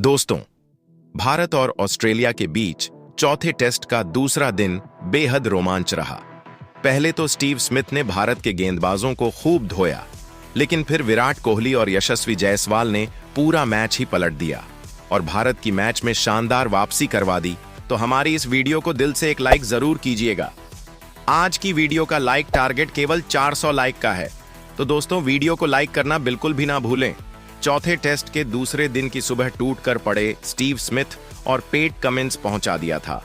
दोस्तों, भारत और ऑस्ट्रेलिया के बीच चौथे टेस्ट का दूसरा दिन बेहद रोमांच रहा। पहले तो स्टीव स्मिथ ने भारत के गेंदबाजों को खूब धोया, लेकिन फिर विराट कोहली और यशस्वी जायसवाल ने पूरा मैच ही पलट दिया और भारत की मैच में शानदार वापसी करवा दी। तो हमारी इस वीडियो को दिल से एक लाइक जरूर कीजिएगा। आज की वीडियो का लाइक टारगेट केवल 400 लाइक का है, तो दोस्तों वीडियो को लाइक करना बिल्कुल भी ना भूलें। चौथे टेस्ट के दूसरे दिन की सुबह टूटकर पड़े स्टीव स्मिथ और पेट कमिंस पहुंचा दिया था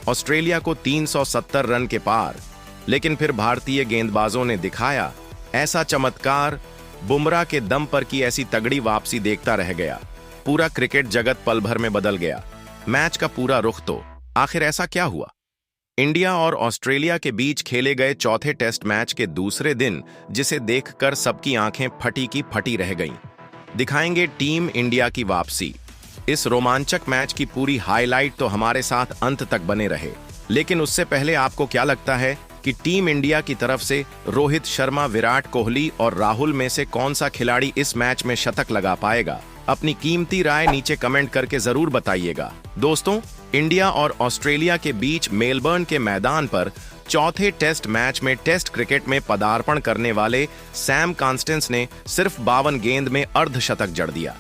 ऑस्ट्रेलिया को 370 रन के पार। लेकिन फिर भारतीय गेंदबाजों ने दिखाया ऐसा चमत्कार, बुमराह के दम पर की ऐसी तगड़ी वापसी देखता रह गया। पूरा क्रिकेट जगत पल भर में बदल गया। मैच का पूरा रुख तो आखिर ऐसा क्या हुआ? इंडिया और ऑस्ट्रेलिया के बीच खेले गए चौथे टेस्ट मैच के दूसरे दिन, जिसे देखकर सबकी आंखें फटी की फटी रह गईं, दिखाएंगे टीम इंडिया की वापसी। इस रोमांचक मैच की पूरी हाईलाइट तो हमारे साथ अंत तक बने रहे। लेकिन उससे पहले आपको क्या लगता है कि टीम इंडिया की तरफ से रोहित शर्मा, विराट कोहली और राहुल में से कौन सा खिलाड़ी इस मैच में शतक लगा पाएगा? अपनी कीमती राय नीचे कमेंट करके जरूर बताइएगा। दोस्तों, इंडिया और ऑस्ट्रेलिया के बीच मेलबर्न के मैदान पर चौथे टेस्ट मैच में टेस्ट क्रिकेट में पदार्पण करने वाले सैम कॉन्स्टेंस ने सिर्फ 52 गेंद में अर्धशतक जड़ दिया,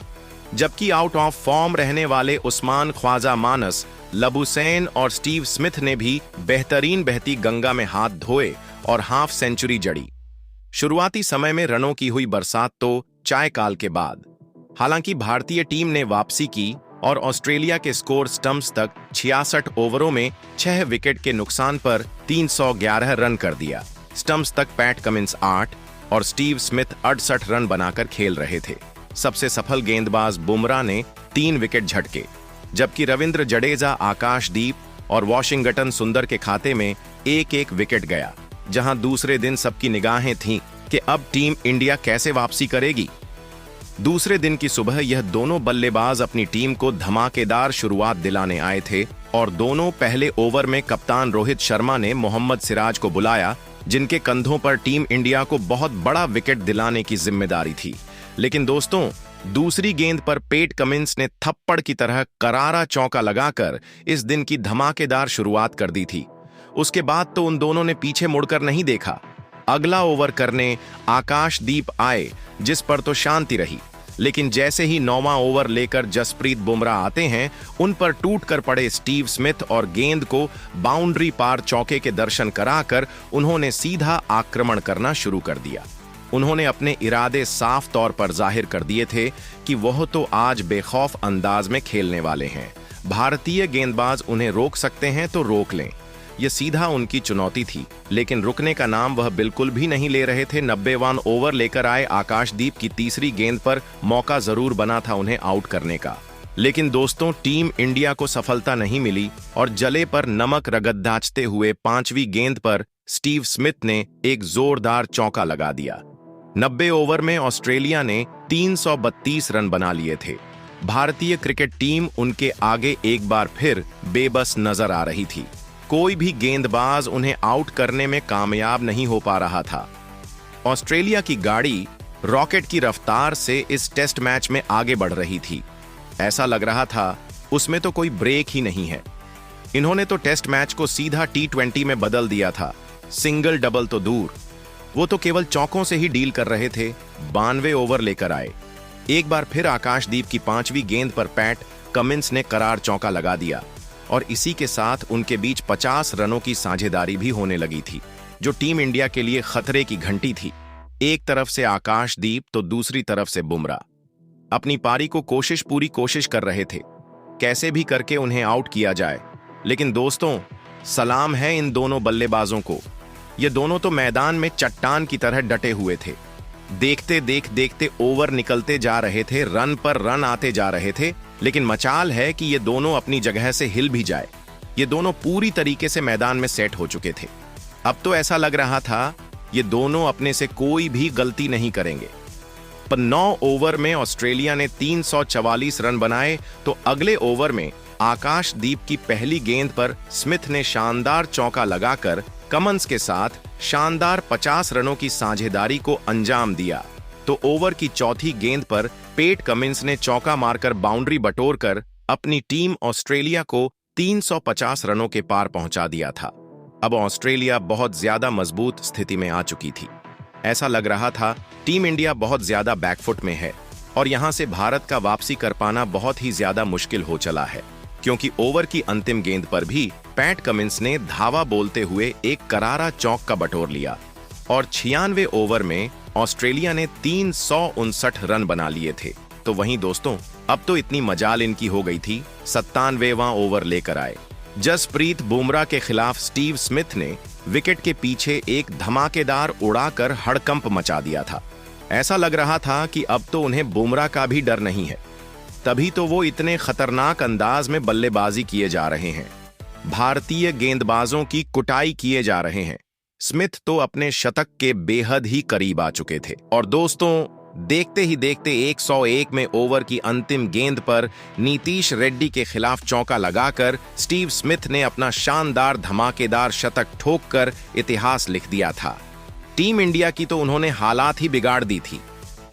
जबकि आउट ऑफ फॉर्म रहने वाले उस्मान ख्वाजा मानस, लबुसैन और स्टीव स्मिथ ने भी बेहतरीन बहती गंगा में हाथ धोए और हाफ सेंचुरी जड़ी। शुरुआती समय में रनों की हुई बरसात तो चाय काल के बाद। हालांकि भारतीय टीम ने वापसी की और ऑस्ट्रेलिया के स्कोर स्टंप्स तक 66 ओवरों में 6 विकेट के नुकसान पर 311 रन कर दिया। स्टंप्स तक पैट कमिंस 8 और स्टीव स्मिथ 68 रन बनाकर खेल रहे थे। सबसे सफल गेंदबाज बुमराह ने 3 विकेट झटके, जबकि रविंद्र जडेजा, आकाशदीप और वॉशिंगटन सुंदर के खाते में एक विकेट गया। जहां दूसरे दिन सबकी निगाहें थीं कि अब टीम इंडिया कैसे वापसी करेगी। दूसरे दिन की सुबह यह दोनों बल्लेबाज अपनी टीम को धमाकेदार शुरुआत दिलाने आए थे और दोनों पहले ओवर में कप्तान रोहित शर्मा ने मोहम्मद सिराज को बुलाया, जिनके कंधों पर टीम इंडिया को बहुत बड़ा विकेट दिलाने की जिम्मेदारी थी। लेकिन दोस्तों, दूसरी गेंद पर पेट कमिंस ने थप्पड़ की तरह करारा चौका लगाकर इस दिन की धमाकेदार शुरुआत कर दी थी। उसके बाद तो उन दोनों ने पीछे मुड़कर नहीं देखा। अगला ओवर करने आकाशदीप आए, जिस पर तो शांति रही। लेकिन जैसे ही 9वां ओवर लेकर जसप्रीत बुमराह आते हैं, उन पर टूटकर पड़े स्टीव स्मिथ और गेंद को बाउंड्री पार चौके के दर्शन कराकर उन्होंने सीधा आक्रमण करना शुरू कर दिया। उन्होंने अपने इरादे साफ तौर पर जाहिर कर दिए थे कि वह तो आज बेखौफ अंदाज में खेलने वाले हैं। भारतीय गेंदबाज उन्हें रोक सकते हैं तो रोक लें, यह सीधा उनकी चुनौती थी। लेकिन रुकने का नाम वह बिल्कुल भी नहीं ले रहे थे। 90वां ओवर लेकर आए आकाशदीप की तीसरी गेंद पर मौका जरूर बना था उन्हें आउट करने का। लेकिन दोस्तों, टीम इंडिया को सफलता नहीं मिली और जले पर नमक रगददाचते हुए 5वीं गेंद पर स्टीव स्मिथ ने एक जोरदार चौका लगा दिया। 90 ओवर में ऑस्ट्रेलिया ने 332 रन बना लिए थे। भारतीय क्रिकेट टीम उनके आगे एक बार फिर बेबस नजर आ रही थी। कोई भी गेंदबाज उन्हें आउट करने में कामयाब नहीं हो पा रहा था। ऑस्ट्रेलिया की गाड़ी रॉकेट की रफ्तार से इस टेस्ट मैच में आगे बढ़ रही थी। ऐसा लग रहा था उसमें तो कोई ब्रेक ही नहीं है। इन्होंने तो टेस्ट मैच को सीधा T20 में बदल दिया था। सिंगल डबल तो दूर, वो तो केवल चौकों से ही डील कर रहे थे। 92 ओवर लेकर आए। एक बार फिर आकाशदीप की 5वीं गेंद पर पैट कमिंस ने करार चौका लगा दिया और इसी के साथ उनके बीच 50 रनों की साझेदारी भी होने लगी थी, जो टीम इंडिया के लिए खतरे की घंटी थी। एक तरफ से आकाशदीप तो दूसरी तरफ से बुमराह अपनी पारी को पूरी कोशिश कर रहे थे, कैसे भी करके उन्हें आउट किया जाए। लेकिन दोस्तों, सलाम है इन दोनों बल्लेबाजों को। ये दोनों तो मैदान में चट्टान की तरह डटे हुए थे। देखते ओवर निकलते जा रहे थे, रन पर रन आते जा रहे थे। लेकिन मचाल है कि ये दोनों अपनी जगह से हिल भी जाए। ये दोनों पूरी तरीके से मैदान में सेट हो चुके थे। अब तो ऐसा लग रहा था ये दोनों अपने से कोई भी गलती नहीं करेंगे। पर 9 ओवर में ऑस्ट्रेलिया ने 344 रन बनाए तो अगले ओवर में आकाशदीप की पहली गेंद पर स्मिथ ने शानदार चौका लगाकर कमिंस के साथ शानदार 50 रनों की साझेदारी को अंजाम दिया। तो ओवर की चौथी गेंद पर पेट कमिंस ने चौका मारकर बाउंड्री बटोरकर अपनी टीम ऑस्ट्रेलिया को 350 रनों के पार पहुंचा दिया था। अब ऑस्ट्रेलिया बहुत ज्यादा मजबूत स्थिति में आ चुकी थी। ऐसा लग रहा था टीम इंडिया बहुत ज्यादा बैकफुट में है और यहां से भारत का वापसी कर पाना बहुत ही ज्यादा मुश्किल हो चला है, क्योंकि ओवर की अंतिम गेंद पर भी पैट कमिंस ने धावा बोलते हुए एक करारा चौक का बटोर लिया और 96 ओवर में ऑस्ट्रेलिया ने 359 रन बना लिए थे। तो वहीं दोस्तों, अब तो इतनी मजाल इनकी हो गई थी, 97वां ओवर लेकर आए। जसप्रीत बुमराह के खिलाफ स्टीव स्मिथ ने विकेट के पीछे एक धमाकेदार उड़ाकर हड़कंप मचा दिया था। ऐसा लग रहा था कि अब तो उन्हें बुमराह का भी डर नहीं है, तभी तो वो इतने खतरनाक अंदाज में बल्लेबाजी किए जा रहे हैं, भारतीय गेंदबाजों की कुटाई किए जा रहे हैं। स्मिथ तो अपने शतक के बेहद ही करीब आ चुके थे और दोस्तों, देखते ही देखते 101 में ओवर की अंतिम गेंद पर नीतीश रेड्डी के खिलाफ चौका लगाकर स्टीव स्मिथ ने अपना शानदार धमाकेदार शतक ठोककर इतिहास लिख दिया था। टीम इंडिया की तो उन्होंने हालात ही बिगाड़ दी थी।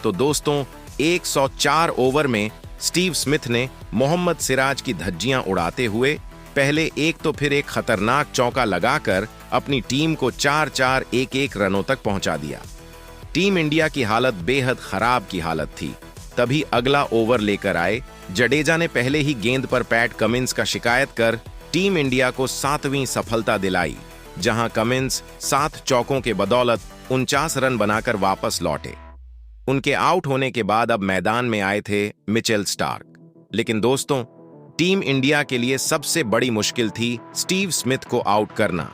तो दोस्तों, 104 ओवर में स्टीव स्मिथ ने मोहम्मद सिराज की धज्जियां उड़ाते हुए पहले एक तो फिर एक खतरनाक चौका लगाकर अपनी टीम को 4-4 1-1 रनों तक पहुंचा दिया। टीम इंडिया की हालत बेहद खराब की हालत थी। तभी अगला ओवर लेकर आए जडेजा ने पहले ही गेंद पर पैट कमिंस का शिकायत कर टीम इंडिया को 7वीं सफलता दिलाई, जहां कमिंस 7 चौकों के बदौलत 49 रन बनाकर वापस लौटे। उनके आउट होने के बाद अब मैदान में आए थे मिचेल स्टार्क। लेकिन दोस्तों, टीम इंडिया के लिए सबसे बड़ी मुश्किल थी स्टीव स्मिथ को आउट करना,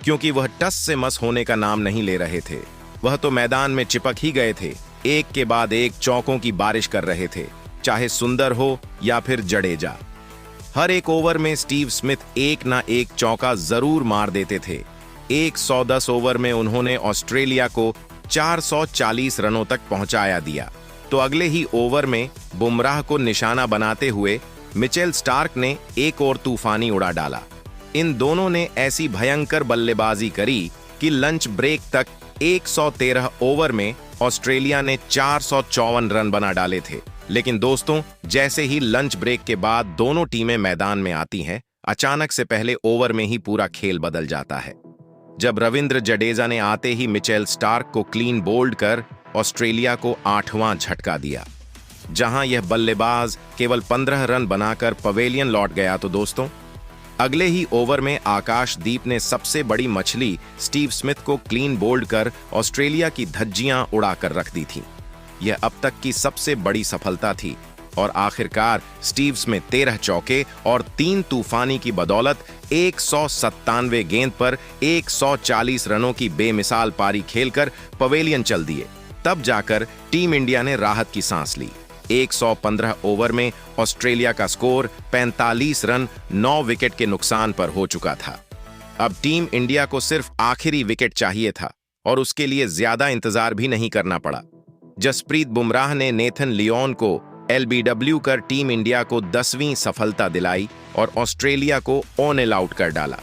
क्योंकि वह टस से मस होने का नाम नहीं ले रहे थे। वह तो मैदान में चिपक ही गए थे, एक के बाद एक चौकों की बारिश कर रहे थे, चाहे सुंदर हो या फिर जडेजा। हर एक ओवर में स्टीव स्मिथ एक ना एक चौका जरूर मार देते थे। 110 ओवर में उन्होंने ऑस्ट्रेलिया को 440 रनों तक पहुंचाया दिया। तो अगले ही ओवर में बुमराह को निशाना बनाते हुए मिचेल स्टार्क ने एक और तूफानी उड़ा डाला। इन दोनों ने ऐसी भयंकर बल्लेबाजी करी कि लंच ब्रेक तक 113 ओवर में ऑस्ट्रेलिया ने 454 रन बना डाले थे। लेकिन दोस्तों, जैसे ही लंच ब्रेक के बाद दोनों टीमें मैदान में आती हैं, अचानक से पहले ओवर में ही पूरा खेल बदल जाता है, जब रविंद्र जडेजा ने आते ही मिचेल स्टार्क को क्लीन बोल्ड कर ऑस्ट्रेलिया को 8वां झटका दिया। जहां यह बल्लेबाज केवल 15 रन बनाकर पवेलियन लौट गया, तो दोस्तों, अगले ही ओवर में आकाशदीप ने सबसे बड़ी मछली स्टीव स्मिथ को क्लीन बोल्ड कर ऑस्ट्रेलिया की धज्जियां उड़ाकर रख दी थी। यह अब तक की सबसे बड़ी सफलता थी और आखिरकार स्टीव स्मिथ 13 चौके और 3 तूफानी की बदौलत 197 गेंद पर 140 रनों की बेमिसाल पारी खेलकर पवेलियन चल दिए। तब जाकर टीम इंडिया ने राहत की सांस ली। 115 ओवर में ऑस्ट्रेलिया का स्कोर 45 रन 9 विकेट के नुकसान पर हो चुका था। अब टीम इंडिया को सिर्फ आखिरी विकेट चाहिए था और उसके लिए ज्यादा इंतजार भी नहीं करना पड़ा। जसप्रीत बुमराह ने नेथन लियोन को एलबीडब्ल्यू कर टीम इंडिया को 10वीं सफलता दिलाई और ऑस्ट्रेलिया को ऑन आउट कर डाला,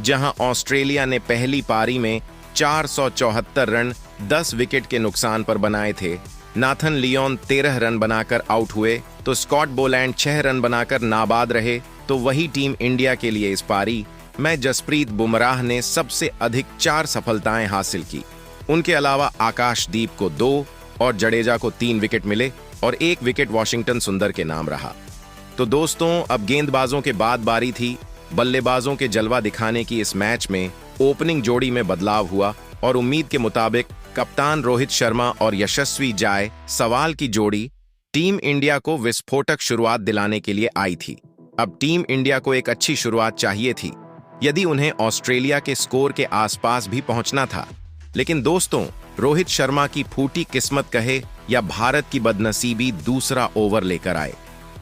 जहां ऑस्ट्रेलिया ने पहली पारी में 474 रन 10 विकेट के नुकसान पर बनाए थे। नाथन लियोन 13 रन बनाकर आउट हुए तो स्कॉट बोलैंड 6 रन बनाकर नाबाद रहे। तो वही टीम इंडिया के लिए इस पारी में जसप्रीत बुमराह ने सबसे अधिक 4 सफलताएं हासिल की। उनके अलावा आकाशदीप को 2 और जडेजा को 3 विकेट मिले और 1 विकेट वॉशिंगटन सुंदर के नाम रहा। तो दोस्तों, अब गेंदबाजों के बाद बारी थी बल्लेबाजों के जलवा दिखाने की। इस मैच में ओपनिंग जोड़ी में बदलाव हुआ और उम्मीद के मुताबिक कप्तान रोहित शर्मा और यशस्वी जायसवाल की जोड़ी टीम इंडिया को विस्फोटक शुरुआत दिलाने के लिए आई थी। अब टीम इंडिया को एक अच्छी शुरुआत चाहिए थी यदि उन्हें ऑस्ट्रेलिया के स्कोर के आसपास भी पहुंचना था। लेकिन दोस्तों, रोहित शर्मा की फूटी किस्मत कहे या भारत की बदनसीबी दूसरा ओवर लेकर आए।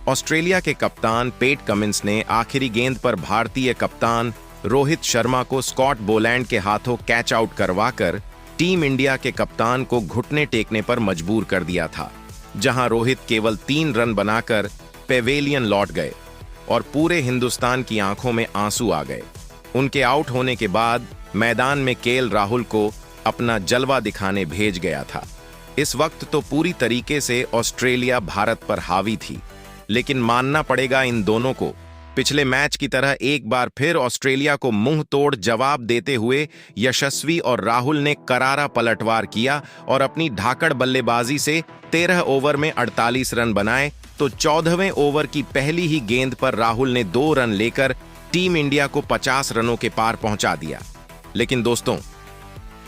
ऑस्ट्रेलिया के कप्तान पैट कमिंस ने आखिरी गेंद पर भारतीय कप्तान रोहित शर्मा को स्कॉट बोलैंड के हाथों कैच आउट करवाकर टीम इंडिया के कप्तान को घुटने टेकने पर मजबूर कर दिया था, जहां रोहित केवल 3 रन बनाकर पेवेलियन लौट गए और पूरे हिंदुस्तान की आंखों में आंसू आ गए। उनके आउट होने के बाद मैदान में केएल राहुल को अपना जलवा दिखाने भेज गया था। इस वक्त तो पूरी तरीके से ऑस्ट्रेलिया भारत पर हावी थी। लेकिन मानना पड़ेगा इन दोनों को, पिछले मैच की तरह एक बार फिर ऑस्ट्रेलिया को मुंह तोड़ जवाब देते हुए यशस्वी और राहुल ने करारा पलटवार किया और अपनी धाकड़ बल्लेबाजी से 13 ओवर में 48 रन बनाए। तो 14वें ओवर की पहली ही गेंद पर राहुल ने 2 रन लेकर टीम इंडिया को 50 रनों के पार पहुंचा दिया। लेकिन दोस्तों,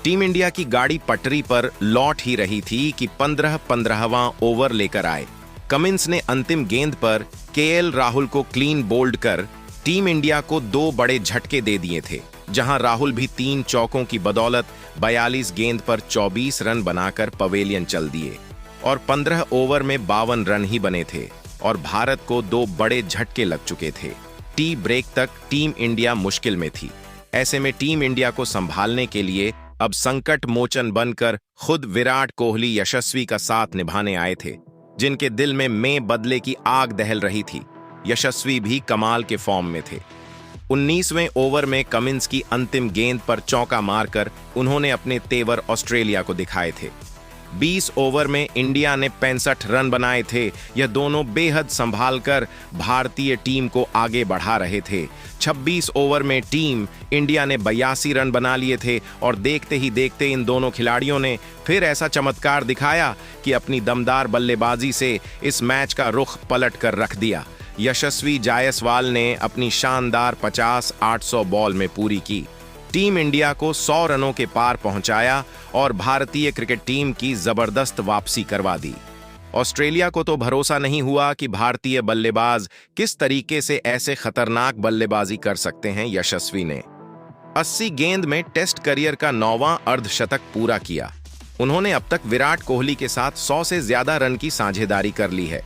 टीम इंडिया की गाड़ी पटरी पर लौट ही रही थी कि 15वां ओवर लेकर आए। कमिंस ने अंतिम गेंद पर केएल राहुल को क्लीन बोल्ड कर टीम इंडिया को 2 बड़े झटके दे दिए थे, जहां राहुल भी 3 चौकों की बदौलत 42 गेंद पर 24 रन बनाकर पवेलियन चल दिए और 15 ओवर में 52 रन ही बने थे और भारत को 2 बड़े झटके लग चुके थे। टी ब्रेक तक टीम इंडिया मुश्किल में थी। ऐसे में टीम इंडिया को संभालने के लिए अब संकट मोचन बनकर खुद विराट कोहली यशस्वी का साथ निभाने आए थे, जिनके दिल में बदले की आग दहल रही थी। यशस्वी भी कमाल के फॉर्म में थे। 19वें ओवर में कमिंस की अंतिम गेंद पर चौका मारकर उन्होंने अपने तेवर ऑस्ट्रेलिया को दिखाए थे। 20 ओवर में इंडिया ने 65 रन बनाए थे। यह दोनों बेहद संभालकर भारतीय टीम को आगे बढ़ा रहे थे। 26 ओवर में टीम इंडिया ने 82 रन बना लिए थे और देखते ही देखते इन दोनों खिलाड़ियों ने फिर ऐसा चमत्कार दिखाया कि अपनी दमदार बल्लेबाजी से इस मैच का रुख पलट कर रख दिया। यशस्वी जायसवाल ने अपनी शानदार 50-800 बॉल में पूरी की, टीम इंडिया को 100 रनों के पार पहुंचाया और भारतीय क्रिकेट टीम की जबरदस्त वापसी करवा दी। ऑस्ट्रेलिया को तो भरोसा नहीं हुआ कि भारतीय बल्लेबाज किस तरीके से ऐसे खतरनाक बल्लेबाजी कर सकते हैं। यशस्वी ने 80 गेंद में टेस्ट करियर का 9वां अर्धशतक पूरा किया। उन्होंने अब तक विराट कोहली के साथ 100 से ज्यादा रन की साझेदारी कर ली है।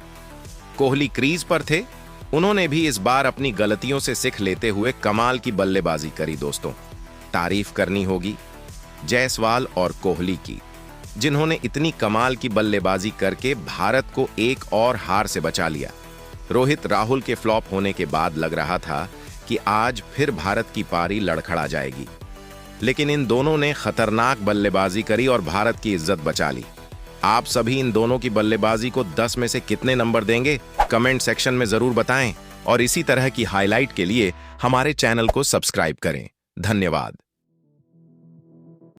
कोहली क्रीज पर थे, उन्होंने भी इस बार अपनी गलतियों से सीख लेते हुए कमाल की बल्लेबाजी करी। दोस्तों, तारीफ करनी होगी जायसवाल और कोहली की, जिन्होंने इतनी कमाल की बल्लेबाजी करके भारत को एक और हार से बचा लिया। रोहित राहुल के फ्लॉप होने के बाद लग रहा था कि आज फिर भारत की पारी लड़खड़ा जाएगी, लेकिन इन दोनों ने खतरनाक बल्लेबाजी करी और भारत की इज्जत बचा ली। आप सभी इन दोनों की बल्लेबाजी को 10 में से कितने नंबर देंगे, कमेंट सेक्शन में जरूर बताएं और इसी तरह की हाईलाइट के लिए हमारे चैनल को सब्सक्राइब करें। धन्यवाद।